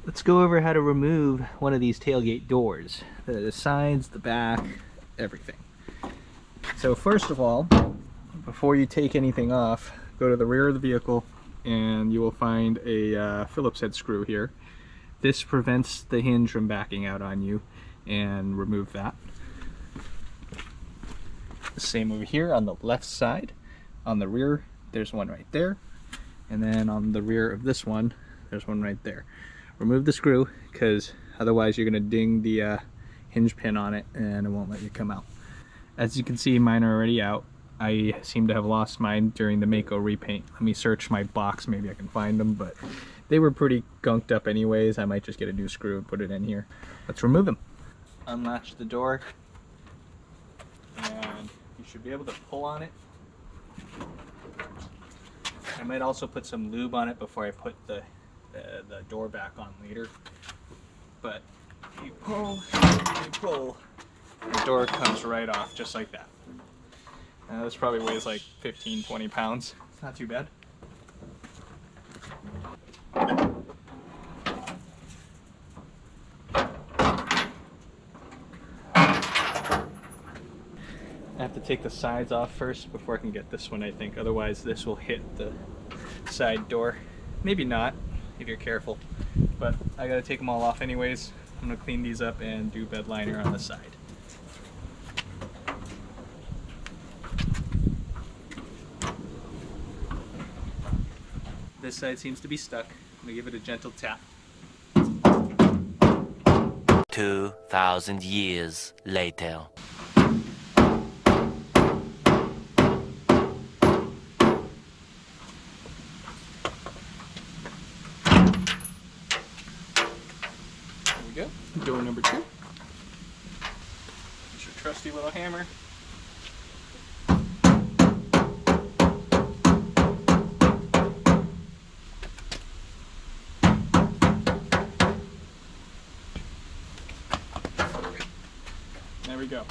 let's go over how to remove one of these tailgate doors. The sides, the back, everything. So first of all, before you take anything off, go to the rear of the vehicle and you will find a Phillips head screw here. This prevents the hinge from backing out on you, and remove that. The same over here on the left side. On the rear, there's one right there. And then on the rear of this one, there's one right there. Remove the screw, because otherwise you're going to ding the hinge pin on it and it won't let you come out. As you can see, mine are already out. I seem to have lost mine during the Mako repaint. Let me search my box, maybe I can find them, but they were pretty gunked up anyways. I might just get a new screw and put it in here. Let's remove them. Unlatch the door, and you should be able to pull on it. I might also put some lube on it before I put the door back on later. But you pull, the door comes right off just like that. This probably weighs like 15-20 pounds. It's not too bad. I have to take the sides off first before I can get this one, I think. Otherwise this will hit the side door. Maybe not, if you're careful. But I gotta take them all off anyways. I'm gonna clean these up and do bed liner on the side. This side seems to be stuck. I'm gonna give it a gentle tap. 2,000 years later. There we go. Door number 2. Use your trusty little hammer. There we go.